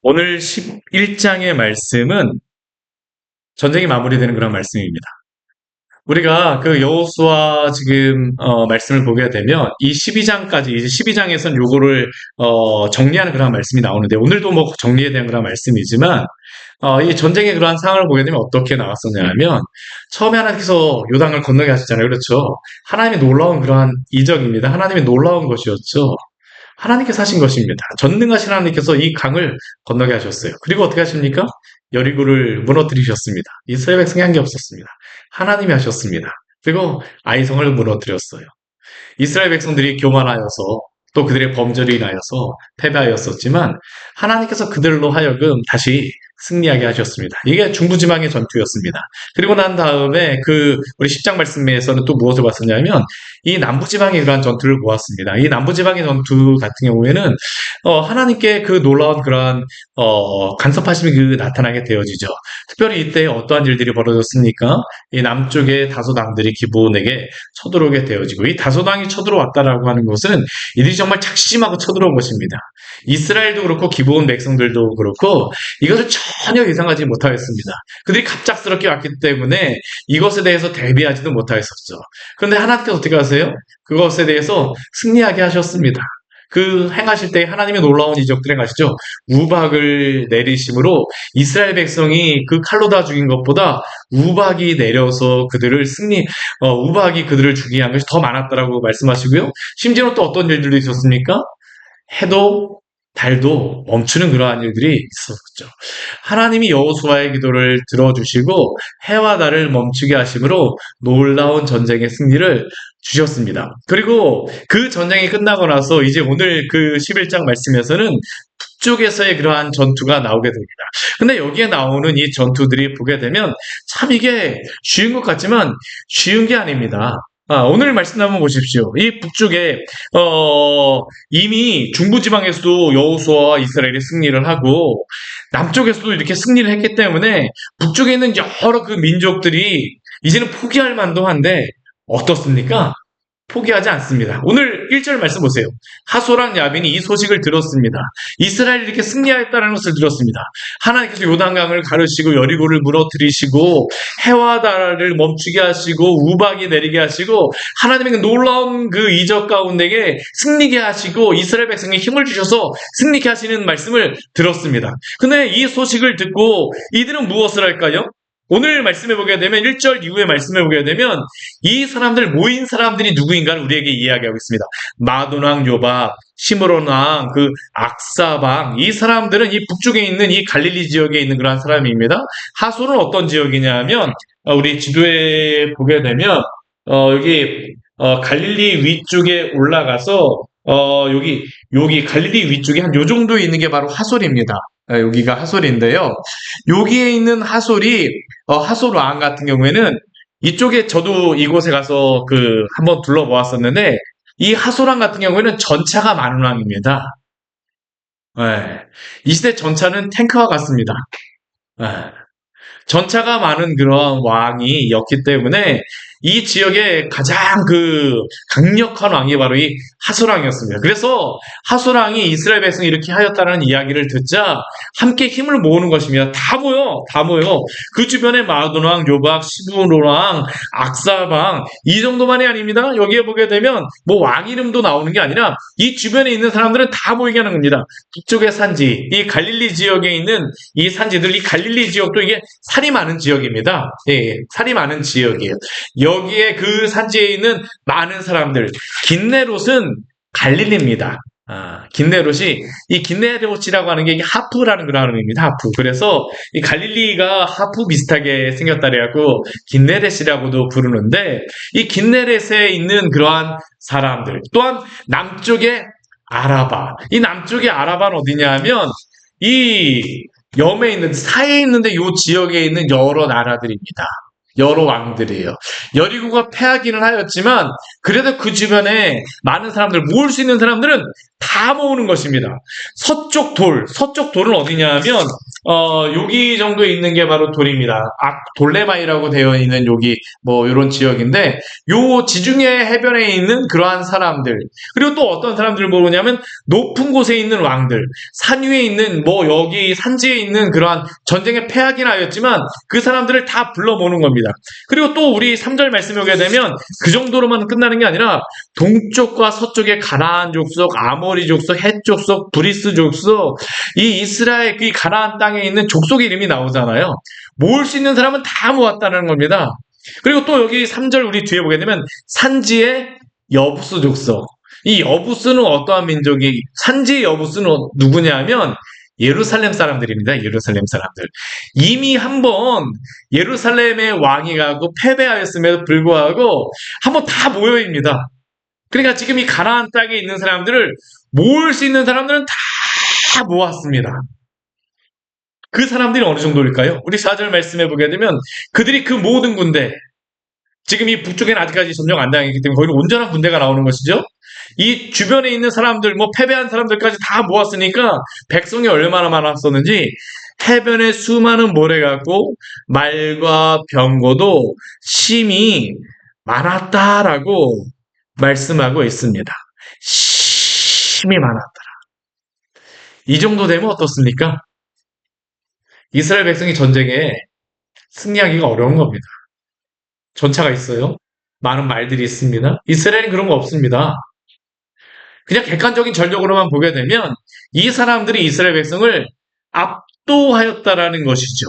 오늘 11장의 말씀은 전쟁이 마무리되는 그런 말씀입니다. 우리가 그 여호수아 지금 말씀을 보게 되면 이 12장까지 이제 12장에서는 요거를 정리하는 그런 말씀이 나오는데 오늘도 뭐 정리에 대한 그런 말씀이지만 이 전쟁의 그러한 상황을 보게 되면 어떻게 나왔었냐면 처음에 하나님께서 요단을 건너게 하셨잖아요. 그렇죠? 하나님의 놀라운 그러한 이적입니다. 하나님의 놀라운 것이었죠. 하나님께서 하신 것입니다. 전능하신 하나님께서 이 강을 건너게 하셨어요. 그리고 어떻게 하십니까? 여리고를 무너뜨리셨습니다. 이스라엘 백성이 한 게 없었습니다. 하나님이 하셨습니다. 그리고 아이성을 무너뜨렸어요. 이스라엘 백성들이 교만하여서 또 그들의 범죄로 인하여서 패배하였었지만 하나님께서 그들로 하여금 다시 승리하게 하셨습니다. 이게 중부지방의 전투였습니다. 그리고 난 다음에 우리 10장 말씀에서는 또 무엇을 봤었냐면 이 남부지방의 그러한 전투를 보았습니다. 이 남부지방의 전투 같은 경우에는 하나님께 그 놀라운 그러한 간섭하심이 나타나게 되어지죠. 특별히 이때 어떠한 일들이 벌어졌습니까? 이 남쪽의 다소당들이 기브온에게 쳐들어오게 되어지고 이 다소당이 쳐들어왔다라고 하는 것은 이들이 정말 작심하고 쳐들어온 것입니다. 이스라엘도 그렇고 기브온 백성들도 그렇고 이것을 전혀 예상하지 못하였습니다. 그들이 갑작스럽게 왔기 때문에 이것에 대해서 대비하지도 못하였었죠. 그런데 하나님께서 어떻게 하세요? 그것에 대해서 승리하게 하셨습니다. 그 행하실 때 하나님의 놀라운 이적들 행하시죠. 우박을 내리심으로 이스라엘 백성이 그 칼로 다 죽인 것보다 우박이 내려서 우박이 그들을 죽이게 한 것이 더 많았다라고 말씀하시고요. 심지어 또 어떤 일들도 있었습니까? 해도 달도 멈추는 그러한 일들이 있었죠. 하나님이 여호수아의 기도를 들어주시고 해와 달을 멈추게 하심으로 놀라운 전쟁의 승리를 주셨습니다. 그리고 그 전쟁이 끝나고 나서 이제 오늘 그 11장 말씀에서는 북쪽에서의 그러한 전투가 나오게 됩니다. 근데 여기에 나오는 이 전투들이 보게 되면 참 이게 쉬운 것 같지만 쉬운 게 아닙니다. 오늘 말씀 한번 보십시오. 이 북쪽에 이미 중부지방에서도 여호수아와 이스라엘이 승리를 하고 남쪽에서도 이렇게 승리를 했기 때문에 북쪽에 있는 여러 그 민족들이 이제는 포기할 만도 한데 어떻습니까? 포기하지 않습니다. 오늘 1절 말씀 보세요. 하소랑 야빈이 이 소식을 들었습니다. 이스라엘이 이렇게 승리하였다는 것을 들었습니다. 하나님께서 요단강을 가르시고 여리고를 무너뜨리시고 해와 달을 멈추게 하시고 우박이 내리게 하시고 하나님의 그 놀라운 그 이적 가운데에 승리게 하시고 이스라엘 백성에 힘을 주셔서 승리케 하시는 말씀을 들었습니다. 근데 이 소식을 듣고 이들은 무엇을 할까요? 오늘 말씀해 보게 되면 1절 이후에 말씀해 보게 되면 이 사람들 모인 사람들이 누구인가를 우리에게 이야기하고 있습니다. 마돈왕 요밥, 시므론왕, 그 악사방 이 사람들은 이 북쪽에 있는 이 갈릴리 지역에 있는 그러한 사람입니다. 하솔은 어떤 지역이냐면 우리 지도에 보게 되면 여기 갈릴리 위쪽에 올라가서 여기 갈릴리 위쪽에 한 요 정도 있는 게 바로 하솔입니다. 여기가 하솔인데요. 여기에 있는 하솔이 하솔 왕 같은 경우에는 이쪽에 저도 이곳에 가서 한번 둘러보았었는데 이 하솔 왕 같은 경우에는 전차가 많은 왕입니다. 네. 이 시대 전차는 탱크와 같습니다. 네. 전차가 많은 그런 왕이었기 때문에 이 지역의 가장 강력한 왕이 바로 이 하솔왕이었습니다. 그래서 하솔왕이 이스라엘 백성이 이렇게 하였다는 이야기를 듣자 함께 힘을 모으는 것입니다. 다 모여. 그 주변에 마돈왕, 요박, 시므론왕, 악사방 이 정도만이 아닙니다. 여기에 보게 되면 뭐 왕 이름도 나오는 게 아니라 이 주변에 있는 사람들은 다 모이게 하는 겁니다. 북쪽의 산지, 이 갈릴리 지역에 있는 이 산지들, 이 갈릴리 지역도 이게 살이 많은 지역입니다. 예, 살이 많은 지역이에요. 여기에 그 산지에 있는 많은 사람들, 긴네롯은 갈릴리입니다. 이 긴네롯이라고 하는 게 이게 하프라는 그런 의미입니다. 하프. 그래서 이 갈릴리가 하프 비슷하게 생겼다 그래갖고 긴네렛이라고도 부르는데 이 긴네렛에 있는 그러한 사람들, 또한 남쪽에 아라바. 이 남쪽의 아라바는 어디냐 하면 이 염에 있는 사이에 있는데 이 지역에 있는 여러 나라들입니다. 여러 왕들이에요. 여리고가 패하기는 하였지만 그래도 그 주변에 많은 사람들 모을 수 있는 사람들은 다 모으는 것입니다. 서쪽 돌은 어디냐 하면 여기 정도에 있는 게 바로 돌입니다. 돌레마이라고 되어 있는 여기 뭐 이런 지역인데 요 지중해 해변에 있는 그러한 사람들 그리고 또 어떤 사람들을 모르냐면 높은 곳에 있는 왕들 산 위에 있는 뭐 여기 산지에 있는 그러한 전쟁에 패하긴 하였지만 그 사람들을 다 불러 모는 겁니다. 그리고 또 우리 3절 말씀에 오게 되면 그 정도로만 끝나는 게 아니라 동쪽과 서쪽의 가나안 족속, 아모리 족속, 헷 족속, 브리스 족속 이 이스라엘 이 가나안 땅에 있는 족속 이름이 나오잖아요. 모을 수 있는 사람은 다 모았다는 겁니다. 그리고 또 여기 3절 우리 뒤에 보게 되면 산지의 여부스 족속. 이 여부스는 어떠한 민족이 산지의 여부스는 누구냐면 예루살렘 사람들입니다. 예루살렘 사람들. 이미 한번 예루살렘의 왕이 가고 패배하였음에도 불구하고 한번 다 모여입니다. 그러니까 지금 이 가나안 땅에 있는 사람들을 모을 수 있는 사람들은 다 모았습니다. 그 사람들이 어느 정도일까요? 우리 4절 말씀해 보게 되면 그들이 그 모든 군대 지금 이 북쪽에는 아직까지 점령 안 당했기 때문에 거기는 온전한 군대가 나오는 것이죠. 이 주변에 있는 사람들, 뭐 패배한 사람들까지 다 모았으니까 백성이 얼마나 많았었는지 해변에 수많은 모래 같고 말과 병거도 심히 많았다라고 말씀하고 있습니다. 심히 많았더라. 이 정도 되면 어떻습니까? 이스라엘 백성이 전쟁에 승리하기가 어려운 겁니다. 전차가 있어요. 많은 말들이 있습니다. 이스라엘은 그런 거 없습니다. 그냥 객관적인 전력으로만 보게 되면 이 사람들이 이스라엘 백성을 압도하였다라는 것이죠.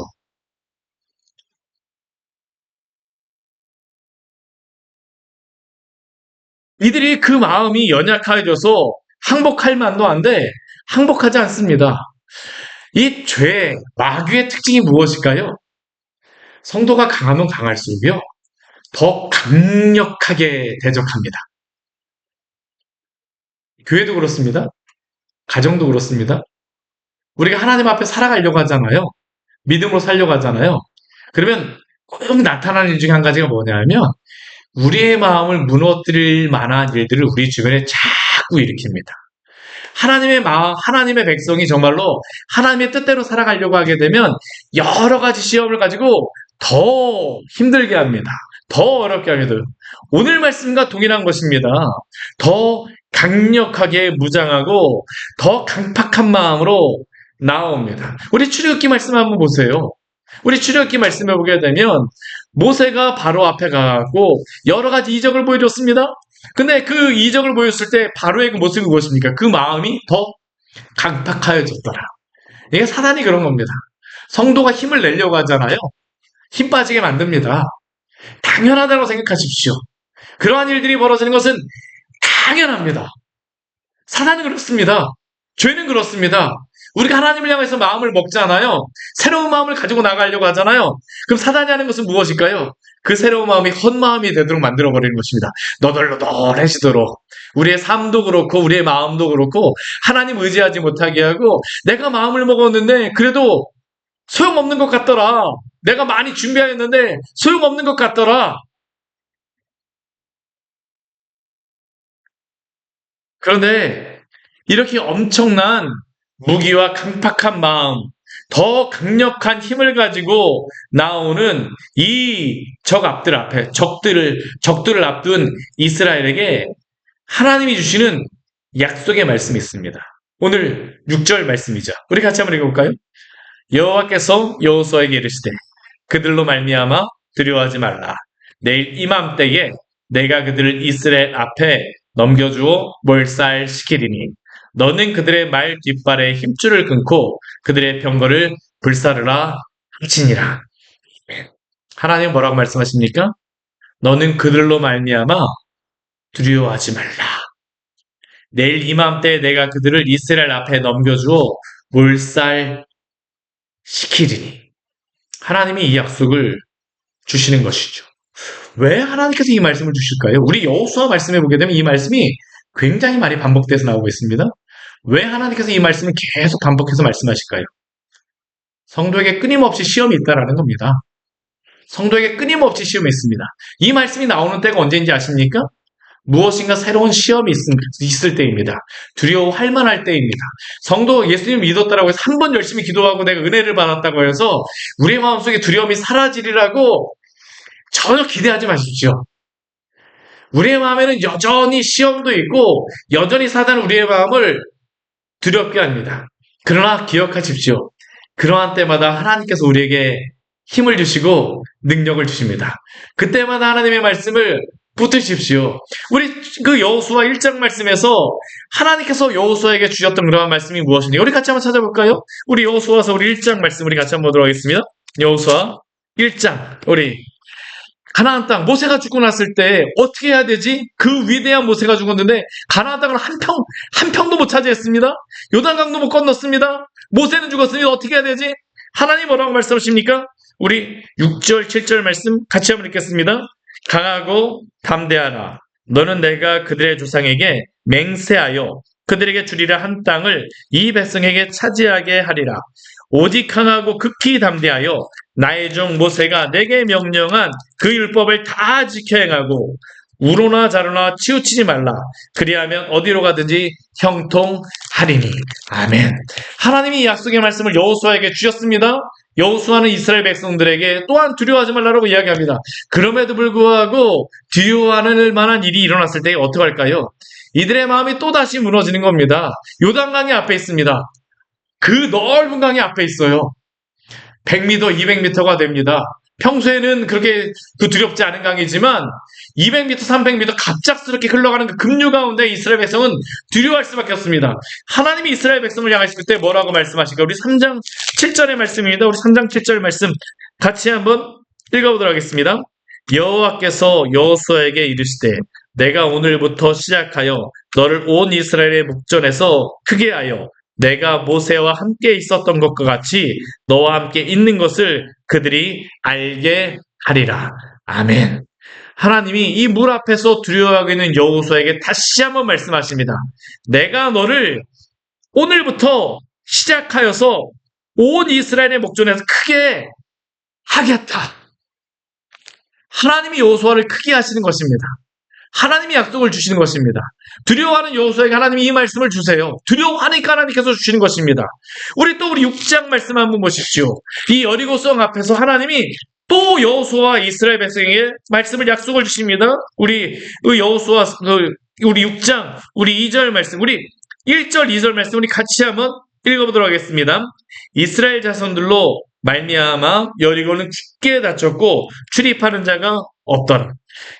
이들이 그 마음이 연약해져서 항복할 만도 한데 항복하지 않습니다. 이 죄, 마귀의 특징이 무엇일까요? 성도가 강하면 강할수록요, 더 강력하게 대적합니다. 교회도 그렇습니다. 가정도 그렇습니다. 우리가 하나님 앞에 살아가려고 하잖아요. 믿음으로 살려고 하잖아요. 그러면 꼭 나타나는 일 중에 한 가지가 뭐냐면 우리의 마음을 무너뜨릴 만한 일들을 우리 주변에 자꾸 일으킵니다. 하나님의 마음, 하나님의 백성이 정말로 하나님의 뜻대로 살아가려고 하게 되면 여러 가지 시험을 가지고 더 힘들게 합니다. 더 어렵게 하게 돼요. 오늘 말씀과 동일한 것입니다. 더 강력하게 무장하고 더 강팍한 마음으로 나옵니다. 우리 출애굽기 말씀 한번 보세요. 우리 출애굽기 말씀해 보게 되면 모세가 바로 앞에 가고 여러 가지 이적을 보여줬습니다. 근데 그 이적을 보였을 때 바로의 그 모습이 무엇입니까? 그 마음이 더 강팍하여졌더라. 이게 사단이 그런 겁니다. 성도가 힘을 내려고 하잖아요. 힘 빠지게 만듭니다. 당연하다고 생각하십시오. 그러한 일들이 벌어지는 것은 당연합니다. 사단은 그렇습니다. 죄는 그렇습니다. 우리가 하나님을 향해서 마음을 먹잖아요. 새로운 마음을 가지고 나가려고 하잖아요. 그럼 사단이 하는 것은 무엇일까요? 그 새로운 마음이 헛마음이 되도록 만들어버리는 것입니다. 너덜너덜해지도록 우리의 삶도 그렇고 우리의 마음도 그렇고 하나님 의지하지 못하게 하고 내가 마음을 먹었는데 그래도 소용없는 것 같더라. 내가 많이 준비하였는데 소용없는 것 같더라. 그런데 이렇게 엄청난 무기와 강팍한 마음, 더 강력한 힘을 가지고 나오는 이 적들을 앞둔 이스라엘에게 하나님이 주시는 약속의 말씀이 있습니다. 오늘 6절 말씀이죠. 우리 같이 한번 읽어볼까요? 여호와께서 여호수아에게 이르시되 그들로 말미암아 두려워하지 말라. 내일 이맘때에 내가 그들을 이스라엘 앞에 넘겨주어 몰살시키리니 너는 그들의 말 뒷발에 힘줄을 끊고 그들의 병거를 불사르라 할지니라. 하나님 뭐라고 말씀하십니까? 너는 그들로 말미암아 두려워하지 말라. 내일 이맘때 내가 그들을 이스라엘 앞에 넘겨주어 몰살시키리니. 하나님이 이 약속을 주시는 것이죠. 왜 하나님께서 이 말씀을 주실까요? 우리 여호수아 말씀에 보게 되면 이 말씀이 굉장히 많이 반복돼서 나오고 있습니다. 왜 하나님께서 이 말씀을 계속 반복해서 말씀하실까요? 성도에게 끊임없이 시험이 있다라는 겁니다. 성도에게 끊임없이 시험이 있습니다. 이 말씀이 나오는 때가 언제인지 아십니까? 무엇인가 새로운 시험이 있을 때입니다. 두려워할 만할 때입니다. 성도 예수님 믿었다라고 해서 한 번 열심히 기도하고 내가 은혜를 받았다고 해서 우리의 마음속에 두려움이 사라지리라고 전혀 기대하지 마십시오. 우리의 마음에는 여전히 시험도 있고 여전히 사단은 우리의 마음을 두렵게 합니다. 그러나 기억하십시오. 그러한 때마다 하나님께서 우리에게 힘을 주시고 능력을 주십니다. 그때마다 하나님의 말씀을 붙드십시오. 우리 그 여호수아 1장 말씀에서 하나님께서 여호수아에게 주셨던 그러한 말씀이 무엇인지 우리 같이 한번 찾아볼까요? 우리 여호수아서 우리 1장 말씀 우리 같이 한번 보도록 하겠습니다. 여호수아 1장 우리 가나안 땅 모세가 죽고 났을 때 어떻게 해야 되지? 그 위대한 모세가 죽었는데 가나안 땅을 한 평도 못 차지했습니다. 요단강도 못 건넜습니다. 모세는 죽었으니 어떻게 해야 되지? 하나님 뭐라고 말씀하십니까? 우리 6절 7절 말씀 같이 한번 읽겠습니다. 강하고 담대하라. 너는 내가 그들의 조상에게 맹세하여 그들에게 주리라 한 땅을 이 백성에게 차지하게 하리라. 오직 강하고 극히 담대하여 나의 종 모세가 내게 명령한 그 율법을 다 지켜 행하고 우로나 자로나 치우치지 말라. 그리하면 어디로 가든지 형통하리니. 아멘. 하나님이 이 약속의 말씀을 여호수아에게 주셨습니다. 여호수아는 이스라엘 백성들에게 또한 두려워하지 말라고 이야기합니다. 그럼에도 불구하고 두려워하는 만한 일이 일어났을 때 어떻게 할까요? 이들의 마음이 또다시 무너지는 겁니다. 요단강이 앞에 있습니다. 그 넓은 강이 앞에 있어요. 100m, 200m가 됩니다. 평소에는 그렇게 두렵지 않은 강이지만 200m, 300m 갑작스럽게 흘러가는 그 급류 가운데 이스라엘 백성은 두려워할 수밖에 없습니다. 하나님이 이스라엘 백성을 향하실 때 뭐라고 말씀하실까? 우리 3장 7절의 말씀입니다. 우리 3장 7절 말씀 같이 한번 읽어보도록 하겠습니다. 여호와께서 여호수아에게 이르시되 내가 오늘부터 시작하여 너를 온 이스라엘의 목전에서 크게 하여 내가 모세와 함께 있었던 것과 같이 너와 함께 있는 것을 그들이 알게 하리라. 아멘. 하나님이 이 물 앞에서 두려워하고 있는 여호수아에게 다시 한번 말씀하십니다. 내가 너를 오늘부터 시작하여서 온 이스라엘의 목전에서 크게 하겠다. 하나님이 여호수아를 크게 하시는 것입니다. 하나님이 약속을 주시는 것입니다. 두려워하는 여호수아에게 하나님이 이 말씀을 주세요. 두려워하니까 하나님께서 주시는 것입니다. 우리 6장 말씀 한번 보십시오. 이 여리고성 앞에서 하나님이 또 여호수아와 이스라엘 백성에게 말씀을 약속을 주십니다. 우리 여호수아 우리 6장 우리 2절 말씀 우리 1절 2절 말씀 우리 같이 한번 읽어보도록 하겠습니다. 이스라엘 자손들로 말미암아 여리고는 깊게 닫혔고 출입하는 자가 없더라.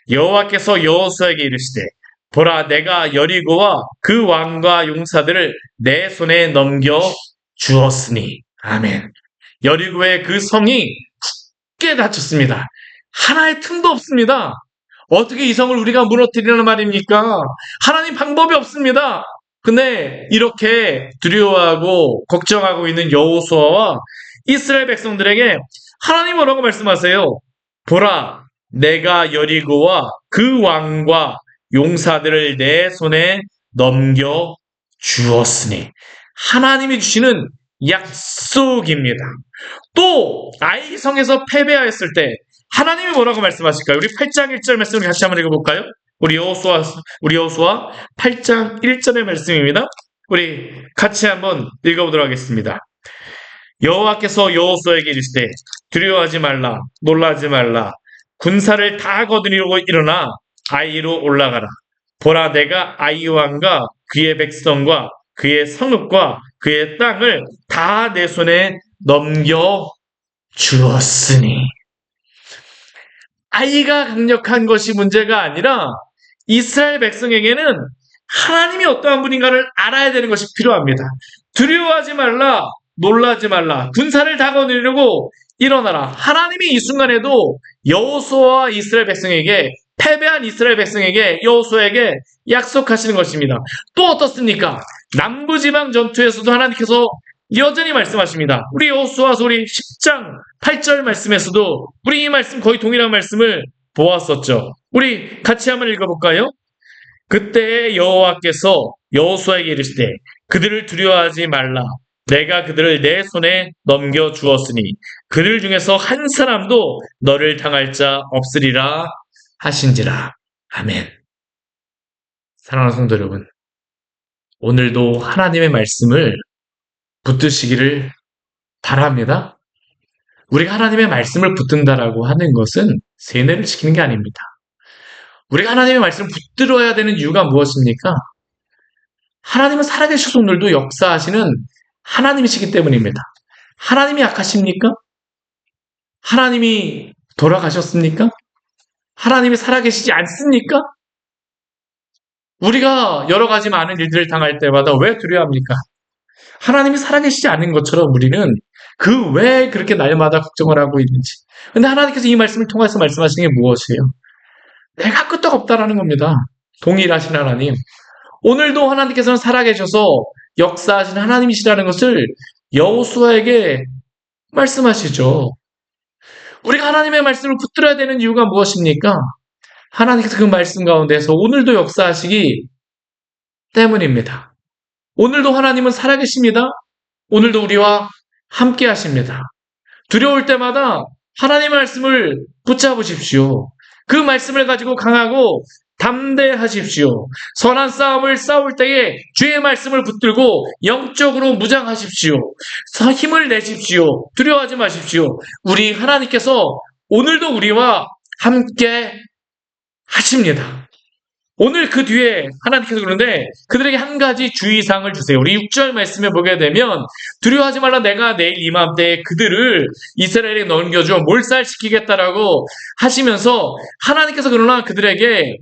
여호와께서 여호수아에게 이르시되 보라 내가 여리고와 그 왕과 용사들을 내 손에 넘겨 주었으니. 아멘. 여리고의 그 성이 깊게 닫혔습니다. 하나의 틈도 없습니다. 어떻게 이 성을 우리가 무너뜨리는 말입니까? 하나님 방법이 없습니다. 근데 이렇게 두려워하고 걱정하고 있는 여호수아와 이스라엘 백성들에게 하나님 뭐라고 말씀하세요? 보라 내가 여리고와 그 왕과 용사들을 내 손에 넘겨 주었으니. 하나님이 주시는 약속입니다. 또 아이성에서 패배하였을 때 하나님이 뭐라고 말씀하실까요? 우리 8장 1절 말씀을 같이 한번 읽어볼까요? 우리 여호수아 8장 1절의 말씀입니다. 우리 같이 한번 읽어보도록 하겠습니다. 여호와께서 여호수아에게 이르시되 두려워하지 말라 놀라지 말라 군사를 다 거두리고 일어나 아이로 올라가라. 보라 내가 아이 왕과 그의 백성과 그의 성읍과 그의 땅을 다 내 손에 넘겨 주었으니. 아이가 강력한 것이 문제가 아니라 이스라엘 백성에게는 하나님이 어떠한 분인가를 알아야 되는 것이 필요합니다. 두려워하지 말라 놀라지 말라 군사를 다 거두려고 일어나라. 하나님이 이 순간에도 여호수아와 이스라엘 백성에게 패배한 이스라엘 백성에게 여호수아에게 약속하시는 것입니다. 또 어떻습니까? 남부지방 전투에서도 하나님께서 여전히 말씀하십니다. 우리 여호수아서 우리 10장 8절 말씀에서도 우리 이 말씀 거의 동일한 말씀을 보았었죠. 우리 같이 한번 읽어볼까요? 그때 여호와께서 여호수아에게 이르시되 그들을 두려워하지 말라. 내가 그들을 내 손에 넘겨 주었으니 그들 중에서 한 사람도 너를 당할 자 없으리라 하신지라. 아멘. 사랑하는 성도 여러분, 오늘도 하나님의 말씀을 붙드시기를 바랍니다. 우리가 하나님의 말씀을 붙든다라고 하는 것은 세뇌를 시키는 게 아닙니다. 우리가 하나님의 말씀을 붙들어야 되는 이유가 무엇입니까? 하나님은 살아계셔서 오늘도 역사하시는 하나님이시기 때문입니다. 하나님이 약하십니까? 하나님이 돌아가셨습니까? 하나님이 살아계시지 않습니까? 우리가 여러 가지 많은 일들을 당할 때마다 왜 두려워합니까? 하나님이 살아계시지 않은 것처럼 우리는 그 왜 그렇게 날마다 걱정을 하고 있는지. 근데 하나님께서 이 말씀을 통해서 말씀하시는 게 무엇이에요? 내가 끄떡없다라는 겁니다. 동일하신 하나님. 오늘도 하나님께서는 살아계셔서 역사하신 하나님이시라는 것을 여호수아에게 말씀하시죠. 우리가 하나님의 말씀을 붙들어야 되는 이유가 무엇입니까? 하나님께서 그 말씀 가운데서 오늘도 역사하시기 때문입니다. 오늘도 하나님은 살아계십니다. 오늘도 우리와 함께 하십니다. 두려울 때마다 하나님의 말씀을 붙잡으십시오. 그 말씀을 가지고 강하고 담대하십시오. 선한 싸움을 싸울 때에 주의 말씀을 붙들고 영적으로 무장하십시오. 힘을 내십시오. 두려워하지 마십시오. 우리 하나님께서 오늘도 우리와 함께 하십니다. 오늘 그 뒤에 하나님께서 그러는데 그들에게 한 가지 주의사항을 주세요. 우리 6절 말씀에 보게 되면 두려워하지 말라 내가 내일 이맘때에 그들을 이스라엘에 넘겨주어 몰살시키겠다라고 하시면서 하나님께서 그러나 그들에게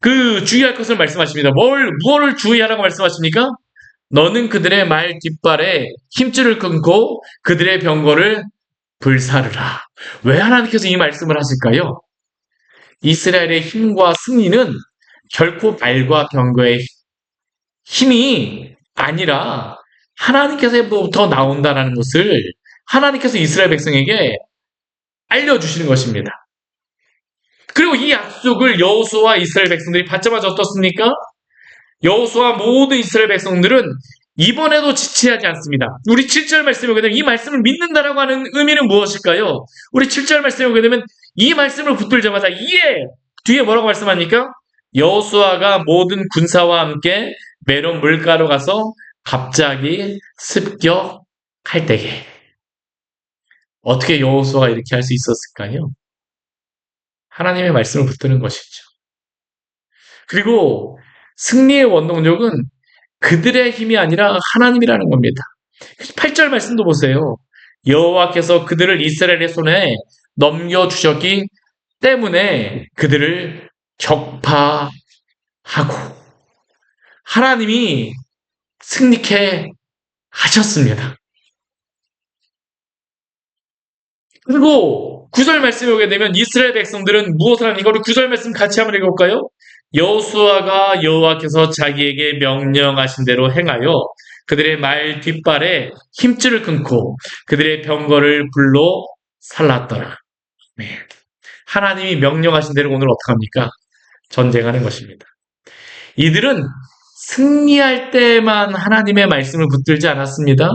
그 주의할 것을 말씀하십니다. 무엇을 주의하라고 말씀하십니까? 너는 그들의 말 뒷발에 힘줄을 끊고 그들의 병거를 불사르라. 왜 하나님께서 이 말씀을 하실까요? 이스라엘의 힘과 승리는 결코 말과 병거의 힘이 아니라 하나님께서부터 나온다는 것을 하나님께서 이스라엘 백성에게 알려주시는 것입니다. 그리고 이 약속을 여호수아와 이스라엘 백성들이 받자마자 어떻습니까? 여호수아와 모든 이스라엘 백성들은 이번에도 지체하지 않습니다. 우리 7절 말씀에 보게 되면 이 말씀을 믿는다라고 하는 의미는 무엇일까요? 우리 7절 말씀에 보게 되면 이 말씀을 붙들자마자 뒤에 뭐라고 말씀합니까? 여호수아가 모든 군사와 함께 메론 물가로 가서 갑자기 습격할 때에 어떻게 여호수아가 이렇게 할 수 있었을까요? 하나님의 말씀을 붙드는 것이죠. 그리고 승리의 원동력은 그들의 힘이 아니라 하나님이라는 겁니다. 8절 말씀도 보세요. 여호와께서 그들을 이스라엘의 손에 넘겨주셨기 때문에 그들을 격파하고 하나님이 승리케 하셨습니다. 그리고 9절 말씀에 오게 되면 이스라엘 백성들은 무엇을 합니까? 우리 9절 말씀 같이 한번 읽어볼까요? 여호수아가 여호와께서 자기에게 명령하신 대로 행하여 그들의 말 뒷발에 힘줄을 끊고 그들의 병거를 불로 살랐더라. 네. 하나님이 명령하신 대로 오늘 어떡합니까? 전쟁하는 것입니다. 이들은 승리할 때만 하나님의 말씀을 붙들지 않았습니다.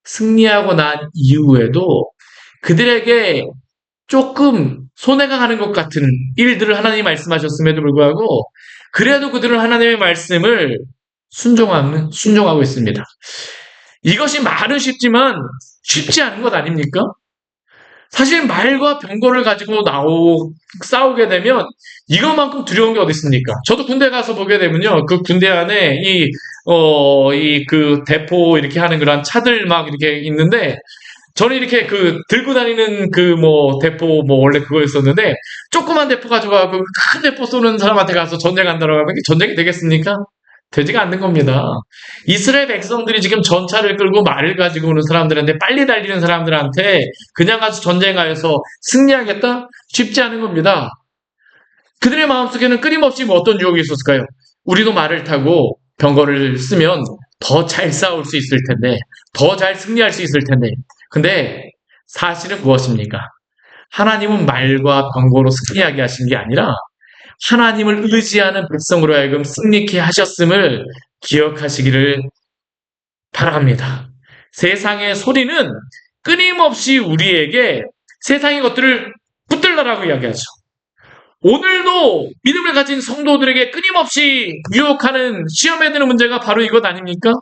승리하고 난 이후에도 그들에게 조금 손해가 가는 것 같은 일들을 하나님이 말씀하셨음에도 불구하고 그래도 그들은 하나님의 말씀을 순종하고 있습니다. 이것이 말은 쉽지만 쉽지 않은 것 아닙니까? 사실 말과 병거를 가지고 싸우게 되면 이것만큼 두려운 게 어디 있습니까? 저도 군대 가서 보게 되면요. 그 군대 안에 그 대포 이렇게 하는 그런 차들 막 이렇게 있는데 저는 이렇게 들고 다니는 대포 원래 그거였었는데 조그만 대포 가져가고 큰 대포 쏘는 사람한테 가서 전쟁한다라고 하면 전쟁이 되겠습니까? 되지가 않는 겁니다. 이스라엘 백성들이 지금 전차를 끌고 말을 가지고 오는 사람들한테 빨리 달리는 사람들한테 그냥 가서 전쟁하여서 승리하겠다? 쉽지 않은 겁니다. 그들의 마음속에는 끊임없이 어떤 유혹이 있었을까요? 우리도 말을 타고 병거를 쓰면 더 잘 싸울 수 있을 텐데, 더 잘 승리할 수 있을 텐데. 근데 사실은 무엇입니까? 하나님은 말과 병거로 승리하게 하신 게 아니라 하나님을 의지하는 백성으로 하여금 승리케 하셨음을 기억하시기를 바랍니다. 세상의 소리는 끊임없이 우리에게 세상의 것들을 붙들라라고 이야기하죠. 오늘도 믿음을 가진 성도들에게 끊임없이 유혹하는 시험에 드는 문제가 바로 이것 아닙니까?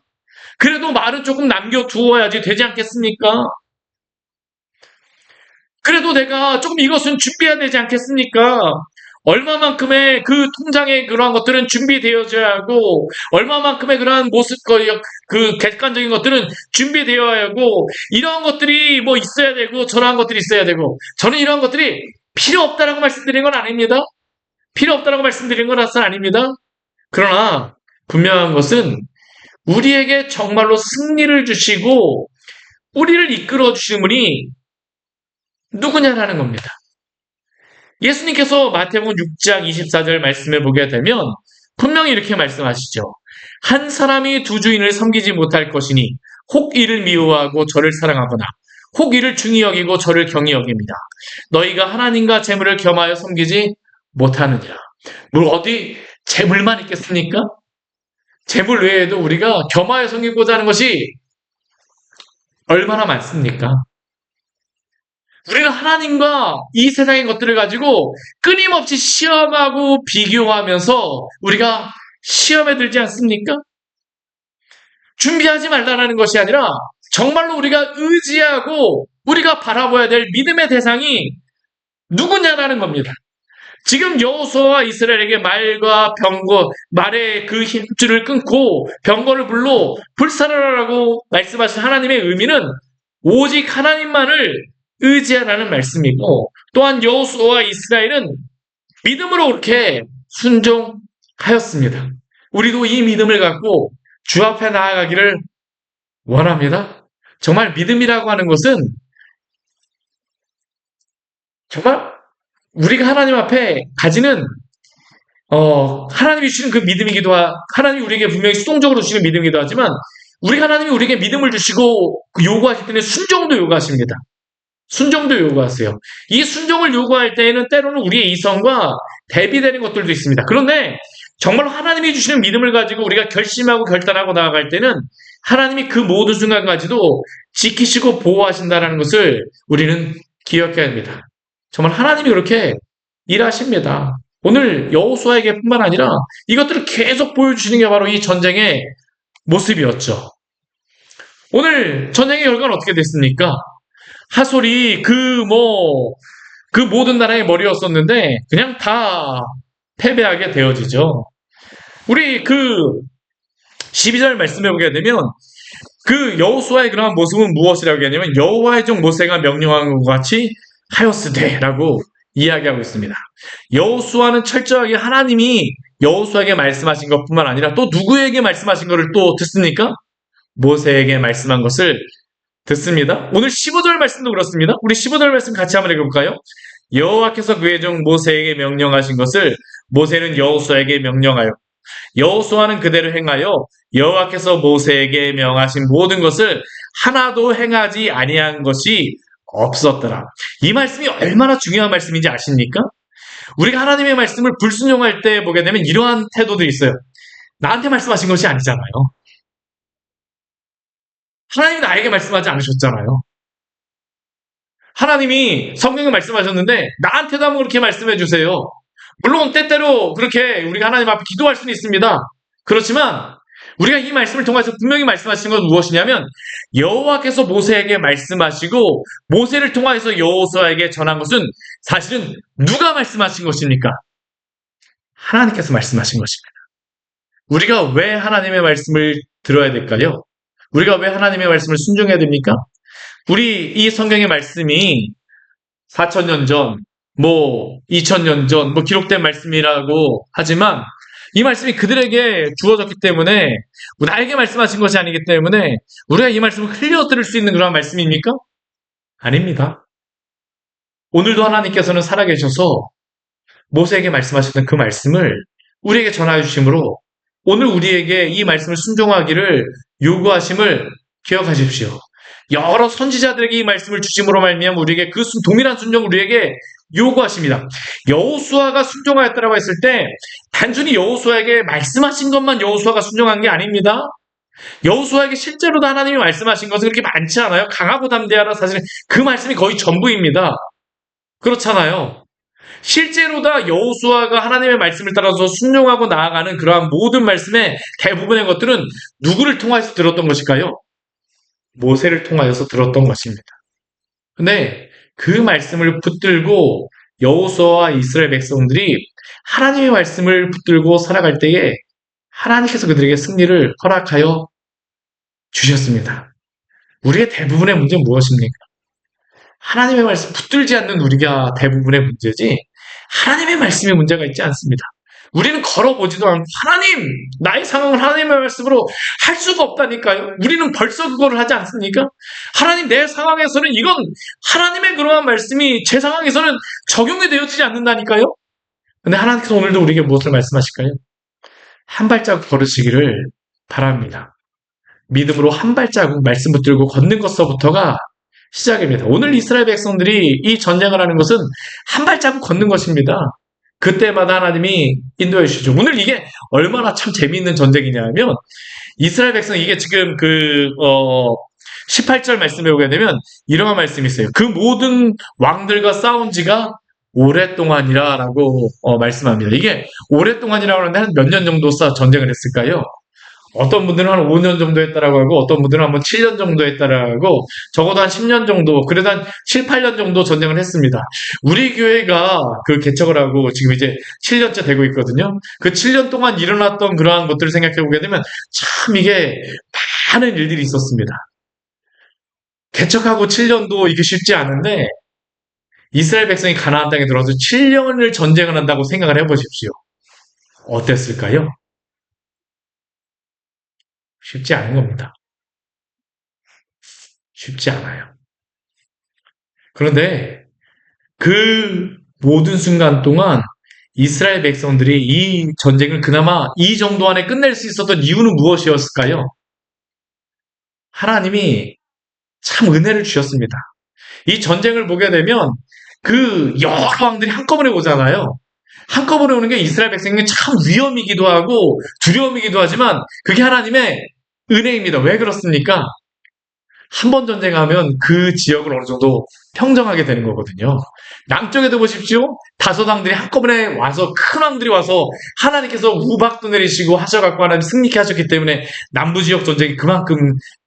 그래도 말은 조금 남겨두어야지 되지 않겠습니까? 그래도 내가 조금 이것은 준비해야 되지 않겠습니까? 얼마만큼의 그 통장의 그러한 것들은 준비되어져야 하고, 얼마만큼의 그러한 모습, 그 객관적인 것들은 준비되어야 하고, 이러한 것들이 뭐 있어야 되고, 저러한 것들이 있어야 되고, 저는 이러한 것들이 필요 없다라고 말씀드린 건 아닙니다. 필요 없다라고 말씀드린 건 아닙니다. 그러나, 분명한 것은 우리에게 정말로 승리를 주시고, 우리를 이끌어 주신 분이 누구냐라는 겁니다. 예수님께서 마태복음 6장 24절 말씀을 보게 되면 분명히 이렇게 말씀하시죠. 한 사람이 두 주인을 섬기지 못할 것이니 혹 이를 미워하고 저를 사랑하거나 혹 이를 중히 여기고 저를 경히 여깁니다. 너희가 하나님과 재물을 겸하여 섬기지 못하느니라. 뭐 어디 재물만 있겠습니까? 재물 외에도 우리가 겸하여 섬기고자 하는 것이 얼마나 많습니까? 우리는 하나님과 이 세상의 것들을 가지고 끊임없이 시험하고 비교하면서 우리가 시험에 들지 않습니까? 준비하지 말라는 것이 아니라 정말로 우리가 의지하고 우리가 바라봐야 될 믿음의 대상이 누구냐라는 겁니다. 지금 여호수아와 이스라엘에게 말의 그 힘줄을 끊고 병거를 불러 불살라라고 말씀하신 하나님의 의미는 오직 하나님만을 의지하라는 말씀이고, 또한 여호수아와 이스라엘은 믿음으로 그렇게 순종하였습니다. 우리도 이 믿음을 갖고 주 앞에 나아가기를 원합니다. 정말 믿음이라고 하는 것은 정말 우리가 하나님 앞에 가지는 하나님이 주시는 그 믿음이기도 하나님이 우리에게 분명히 수동적으로 주시는 믿음이기도 하지만 하나님이 우리에게 믿음을 주시고 요구하실 때는 순종도 요구하십니다. 순종도 요구하세요. 이 순종을 요구할 때에는 때로는 우리의 이성과 대비되는 것들도 있습니다. 그런데 정말로 하나님이 주시는 믿음을 가지고 우리가 결심하고 결단하고 나아갈 때는 하나님이 그 모든 순간까지도 지키시고 보호하신다는 것을 우리는 기억해야 합니다. 정말 하나님이 그렇게 일하십니다. 오늘 여호수아에게 뿐만 아니라 이것들을 계속 보여주시는 게 바로 이 전쟁의 모습이었죠. 오늘 전쟁의 결과는 어떻게 됐습니까? 하솔이 그 모든 나라의 머리였었는데 그냥 다 패배하게 되어지죠. 우리 그 12절 말씀해 보게 되면 그 여호수아의 그러한 모습은 무엇이라고 하냐면 여호와의 종 모세가 명령한 것 같이 하였으되라고 이야기하고 있습니다. 여호수아는 철저하게 하나님이 여호수아에게 말씀하신 것뿐만 아니라 또 누구에게 말씀하신 것을 또 듣습니까? 모세에게 말씀한 것을 듣습니다. 오늘 15절 말씀도 그렇습니다. 우리 15절 말씀 같이 한번 읽어볼까요? 여호와께서 그의 종 모세에게 명령하신 것을 모세는 여호수아에게 명령하여 여호수아는 그대로 행하여 여호와께서 모세에게 명하신 모든 것을 하나도 행하지 아니한 것이 없었더라. 이 말씀이 얼마나 중요한 말씀인지 아십니까? 우리가 하나님의 말씀을 불순종할 때 보게 되면 이러한 태도도 있어요. 나한테 말씀하신 것이 아니잖아요. 하나님이 나에게 말씀하지 않으셨잖아요. 하나님이 성경에 말씀하셨는데 나한테도 한번 그렇게 말씀해 주세요. 물론 때때로 그렇게 우리가 하나님 앞에 기도할 수는 있습니다. 그렇지만 우리가 이 말씀을 통해서 분명히 말씀하신 건 무엇이냐면 여호와께서 모세에게 말씀하시고 모세를 통해서 여호수아에게 전한 것은 사실은 누가 말씀하신 것입니까? 하나님께서 말씀하신 것입니다. 우리가 왜 하나님의 말씀을 들어야 될까요? 우리가 왜 하나님의 말씀을 순종해야 됩니까? 우리 이 성경의 말씀이 4,000년 전, 2,000년 전, 기록된 말씀이라고 하지만 이 말씀이 그들에게 주어졌기 때문에 나에게 말씀하신 것이 아니기 때문에 우리가 이 말씀을 흘려들을 수 있는 그런 말씀입니까? 아닙니다. 오늘도 하나님께서는 살아계셔서 모세에게 말씀하셨던 그 말씀을 우리에게 전하여 주심으로 오늘 우리에게 이 말씀을 순종하기를 요구하심을 기억하십시오. 여러 선지자들에게 이 말씀을 주심으로 말미암아 우리에게 그 동일한 순종을 우리에게 요구하십니다. 여호수아가 순종하였다라고 했을 때 단순히 여호수아에게 말씀하신 것만 여호수아가 순종한 게 아닙니다. 여호수아에게 실제로도 하나님이 말씀하신 것은 그렇게 많지 않아요. 강하고 담대하라 사실 그 말씀이 거의 전부입니다. 그렇잖아요. 실제로 다 여호수아가 하나님의 말씀을 따라서 순종하고 나아가는 그러한 모든 말씀의 대부분의 것들은 누구를 통해서 들었던 것일까요? 모세를 통하여서 들었던 것입니다. 근데 그 말씀을 붙들고 여호수아와 이스라엘 백성들이 하나님의 말씀을 붙들고 살아갈 때에 하나님께서 그들에게 승리를 허락하여 주셨습니다. 우리의 대부분의 문제는 무엇입니까? 하나님의 말씀 붙들지 않는 우리가 대부분의 문제지 하나님의 말씀에 문제가 있지 않습니다. 우리는 걸어보지도 않고 하나님, 나의 상황을 하나님의 말씀으로 할 수가 없다니까요. 우리는 벌써 그거를 하지 않습니까? 하나님, 내 상황에서는 이건 하나님의 그러한 말씀이 제 상황에서는 적용이 되어지지 않는다니까요. 근데 하나님께서 오늘도 우리에게 무엇을 말씀하실까요? 한 발자국 걸으시기를 바랍니다. 믿음으로 한 발자국 말씀 붙들고 걷는 것서부터가 시작입니다. 오늘 이스라엘 백성들이 이 전쟁을 하는 것은 한 발자국 걷는 것입니다. 그때마다 하나님이 인도해 주시죠. 오늘 이게 얼마나 참 재미있는 전쟁이냐면 이스라엘 백성 이게 지금 18절 말씀에 오게 되면 이런 말씀이 있어요. 그 모든 왕들과 싸운 지가 오랫동안이라고 말씀합니다. 이게 오랫동안이라고 하는데 한 몇 년 정도 전쟁을 했을까요? 어떤 분들은 한 5년 정도 했다라고 하고 어떤 분들은 한 7년 정도 했다라고 하고 적어도 한 10년 정도 그래도 한 7, 8년 정도 전쟁을 했습니다. 우리 교회가 그 개척을 하고 지금 이제 7년째 되고 있거든요. 그 7년 동안 일어났던 그러한 것들을 생각해 보게 되면 참 이게 많은 일들이 있었습니다. 개척하고 7년도 이게 쉽지 않은데 이스라엘 백성이 가나안 땅에 들어와서 7년을 전쟁을 한다고 생각을 해보십시오. 어땠을까요? 쉽지 않은 겁니다. 쉽지 않아요. 그런데 그 모든 순간 동안 이스라엘 백성들이 이 전쟁을 그나마 이 정도 안에 끝낼 수 있었던 이유는 무엇이었을까요? 하나님이 참 은혜를 주셨습니다. 이 전쟁을 보게 되면 그 여러 왕들이 한꺼번에 오잖아요. 한꺼번에 오는 게 이스라엘 백성에게 참 위험이기도 하고 두려움이기도 하지만 그게 하나님의 은혜입니다. 왜 그렇습니까? 한 번 전쟁하면 그 지역을 어느 정도 평정하게 되는 거거든요. 남쪽에도 보십시오. 다섯 왕들이 한꺼번에 와서 큰 왕들이 와서 하나님께서 우박도 내리시고 하셔갖고 하나님 승리케 하셨기 때문에 남부 지역 전쟁이 그만큼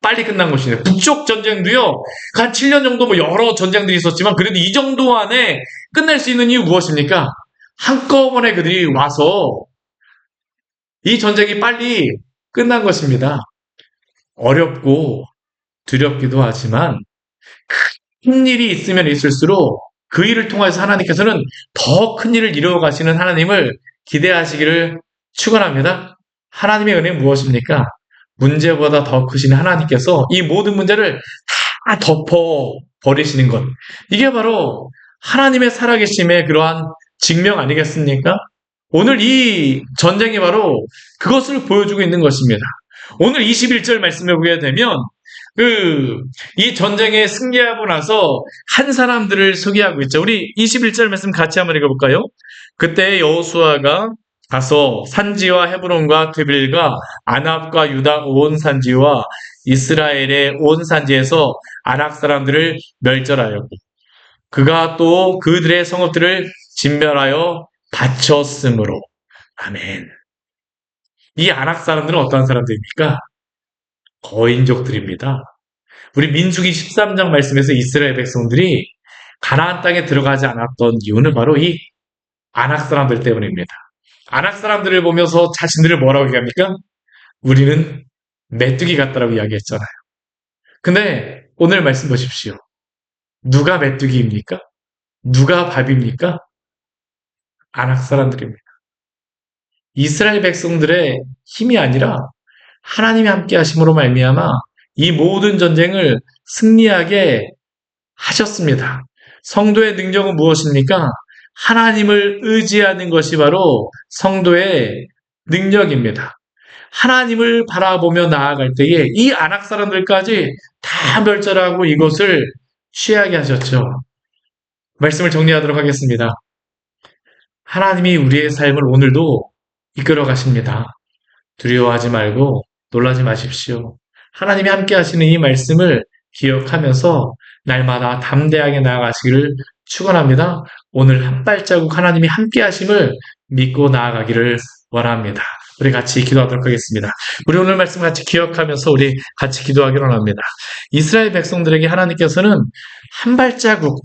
빨리 끝난 것입니다. 북쪽 전쟁도요. 한 7년 정도 뭐 여러 전쟁들이 있었지만 그래도 이 정도 안에 끝낼 수 있는 이유 무엇입니까? 한꺼번에 그들이 와서 이 전쟁이 빨리 끝난 것입니다. 어렵고 두렵기도 하지만 큰 일이 있으면 있을수록 그 일을 통해서 하나님께서는 더 큰 일을 이루어 가시는 하나님을 기대하시기를 축원합니다. 하나님의 은혜는 무엇입니까? 문제보다 더 크신 하나님께서 이 모든 문제를 다 덮어 버리시는 것. 이게 바로 하나님의 살아계심의 그러한 증명 아니겠습니까? 오늘 이 전쟁이 바로 그것을 보여주고 있는 것입니다. 오늘 21절 말씀해 보게 되면 이 전쟁에 승리하고 나서 한 사람들을 소개하고 있죠. 우리 21절 말씀 같이 한번 읽어볼까요? 그때 여호수아가 가서 산지와 헤브론과 드빌과 아납과 유다 온 산지와 이스라엘의 온 산지에서 아낙 사람들을 멸절하였고 그가 또 그들의 성읍들을 진멸하여 바쳤으므로. 아멘. 이 아낙 사람들은 어떠한 사람들입니까? 거인족들입니다. 우리 민수기 13장 말씀에서 이스라엘 백성들이 가나안 땅에 들어가지 않았던 이유는 바로 이 아낙 사람들 때문입니다. 아낙 사람들을 보면서 자신들을 뭐라고 얘기합니까? 우리는 메뚜기 같다라고 이야기했잖아요. 근데 오늘 말씀 보십시오. 누가 메뚜기입니까? 누가 밥입니까? 아낙 사람들입니다. 이스라엘 백성들의 힘이 아니라 하나님이 함께 하심으로 말미암아 이 모든 전쟁을 승리하게 하셨습니다. 성도의 능력은 무엇입니까? 하나님을 의지하는 것이 바로 성도의 능력입니다. 하나님을 바라보며 나아갈 때에 이 아낙 사람들까지 다 멸절하고 이곳을 취하게 하셨죠. 말씀을 정리하도록 하겠습니다. 하나님이 우리의 삶을 오늘도 이끌어 가십니다. 두려워하지 말고 놀라지 마십시오. 하나님이 함께 하시는 이 말씀을 기억하면서 날마다 담대하게 나아가시기를 축원합니다. 오늘 한 발자국 하나님이 함께 하심을 믿고 나아가기를 원합니다. 우리 같이 기도하도록 하겠습니다. 우리 오늘 말씀 같이 기억하면서 우리 같이 기도하기를 원합니다. 이스라엘 백성들에게 하나님께서는 한 발자국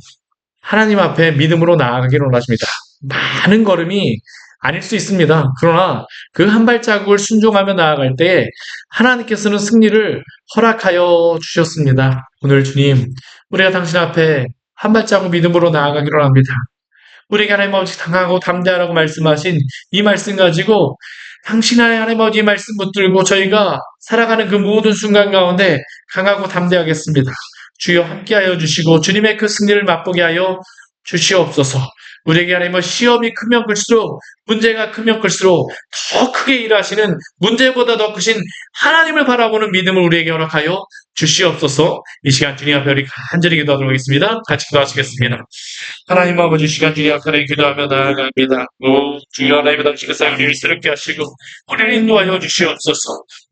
하나님 앞에 믿음으로 나아가기를 원하십니다. 많은 걸음이 아닐 수 있습니다. 그러나 그 한 발자국을 순종하며 나아갈 때 하나님께서는 승리를 허락하여 주셨습니다. 오늘 주님, 우리가 당신 앞에 한 발자국 믿음으로 나아가기를 원합니다. 우리에게 하나님 아버지 강하고 담대하라고 말씀하신 이 말씀 가지고 당신의 하나님 아버지 말씀 붙들고 저희가 살아가는 그 모든 순간 가운데 강하고 담대하겠습니다. 주여 함께하여 주시고 주님의 그 승리를 맛보게 하여 주시옵소서. 우리에게 하나님 시험이 크면 클수록 문제가 크면 클수록 더 크게 일하시는 문제보다 더 크신 하나님을 바라보는 믿음을 우리에게 허락하여 주시옵소서. 이 시간 주님 앞에 우리 간절히 기도하도록 하겠습니다. 같이 기도하시겠습니다. 하나님 아버지 시간 주님 앞에 기도하며 나아갑니다. 주여 하나님의 당신의 삶을 새롭게 하시고 우리를 인도하여 주시옵소서.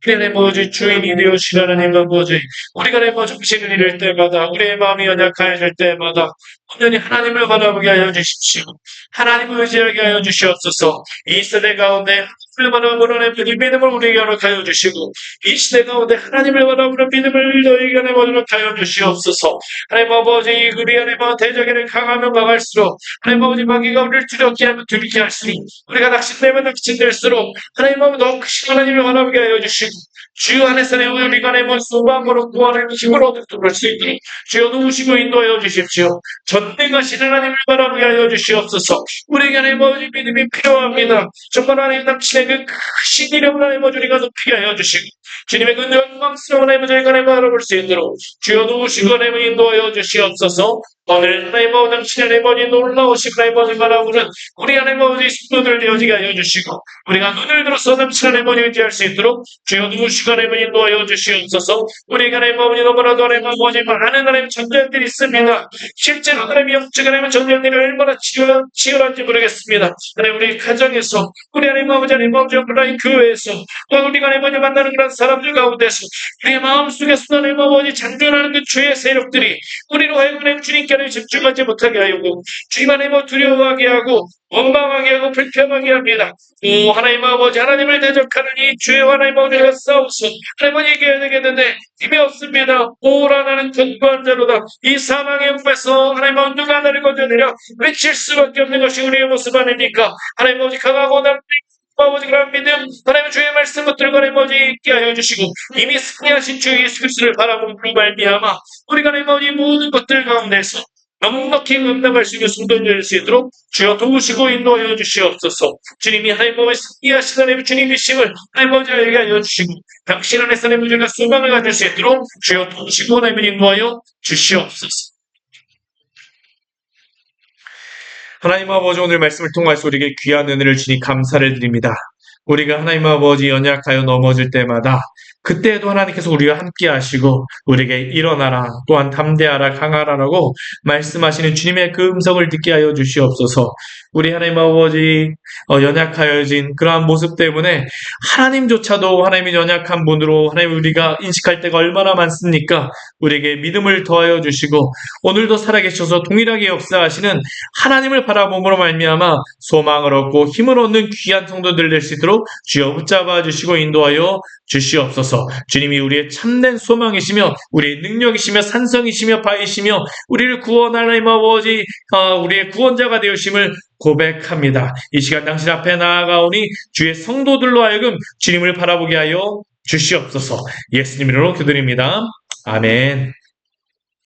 하나님 아버지 주인이 되어주신 하나님 아버지 우리가 하나님 정신을 잃을 때마다 우리의 마음이 연약해질 때마다 온전히 하나님을 바라보게 하여 주십시오. 하나님을 의지하게 하여 주시옵소서. 이 세대 가운데 하나님을 바라보는 믿음을 우리에게 허락하여 주시고 이 시대 가운데 하나님을 바라보는 믿음을 너희에게 허락하여 주시옵소서. 하나님 아버지 우리 하나님 대적에는 강하며 강할수록 하나님 아버지 마귀가 우리를 두렵게 하면 두렵게 할수록 우리가 낙심되면 낙심될수록 하나님 아버지 더 크신 하나님을 바라보게 하여 주시고 주여 안에서 우리가 하나님의 소망으로 구하는 힘을 얻도록 할 수 있도록 주여 도우시고 인도하여 주십시오. 전능하신 하나님을 바라보게 하여 주시옵소서. 우리에게 하나님 아버지 믿음이 필요합니다. 정말 하나님 당신의 그 크신 이름을 하나님 아버지 우리가 높이게 하여 주시고 주님의 그 영광스러운 하나님을 저희가 하나님 바라볼 수 있도록 주여 도우시고 하나님 인도하여 주시옵소서. 오늘 하나님 아버지 당신의 하나님 아버지 놀라우신 하나님 아버지 바라보는 우리 하나님 아버지 성도들 되어지게 하여 주시고 우리가 눈을 들어서 당신 하나님 아버지 의지할 수 있도록 주여 도우시고 하나님 인도하여 주시옵소서. 우리가 하나님 아버지 너무나도 하나님 아버지 많은 하나님 전쟁들이 있습니다. 실제로 하나님 영적 하나님 전쟁들이 얼마나 치열한지 모르겠습니다. 하나님 우리 가정에서 우리 하나님 아버지 하나님 하나님 교회에서 또 우리가 하나님 아버지 만나는 그런 사람들 가운데서 우리의 마음속에서 하나님 아버지 장전하는 그 죄의 세력들이 우리로 하여금 하나님 주님께 집중하지 못하게 하고 주님 하나님 두려워하게 하고 원망하게 하고 불평하게 합니다. 하나님 아버지 하나님을 대적하는 이 죄와 하나님 아버지가 싸우서 하나님 얘기해야 되겠는데 힘이 없습니다. 오라 나는 견고한 자로다. 이 사망의 옆에서 하나님 아버지 누가 나를 건져내려 외칠 수밖에 없는 것이 우리의 모습 아닙니까? 하나님 아버지 강하고 남는 아버지 그런 믿음 하나님의 주의 말씀 붙들고 하나님 아버지 있게 하여 주시고 이미 승리하신 주 예수 그리스도를 바라보는 말미암아 우리가 하나님 아버지 모든 것들 가운데서 넉넉히 감당할 수 있는 순종이 될 수 있도록 주여 도우시고 인도하여 주시옵소서. 주님이 하나님 아버지 승리하신 하나님의 주님이심을 하나님 아버지 알게 하여 주시고 당신 안에서 하나님 우리가 소망을 가질 수 있도록 주여 도우시고 하나님을 인도하여 주시옵소서. 하나님 아버지 오늘 말씀을 통해서 우리에게 귀한 은혜를 주니 감사를 드립니다. 우리가 하나님 아버지 연약하여 넘어질 때마다 그때에도 하나님께서 우리와 함께 하시고 우리에게 일어나라 또한 담대하라 강하라라고 말씀하시는 주님의 그 음성을 듣게 하여 주시옵소서. 우리 하나님 아버지 연약하여진 그러한 모습 때문에 하나님조차도 하나님이 연약한 분으로 하나님 우리가 인식할 때가 얼마나 많습니까? 우리에게 믿음을 더하여 주시고 오늘도 살아계셔서 동일하게 역사하시는 하나님을 바라봄으로 말미암아 소망을 얻고 힘을 얻는 귀한 성도들 될 수 있도록 주여 붙잡아 주시고 인도하여 주시옵소서. 주님이 우리의 참된 소망이시며 우리의 능력이시며 산성이시며 바이시며 우리를 구원하는 하나님 아버지 우리의 구원자가 되으심을 고백합니다. 이 시간 당신 앞에 나아가오니 주의 성도들로 하여금 주님을 바라보게 하여 주시옵소서. 예수님 이름으로 기도드립니다. 아멘.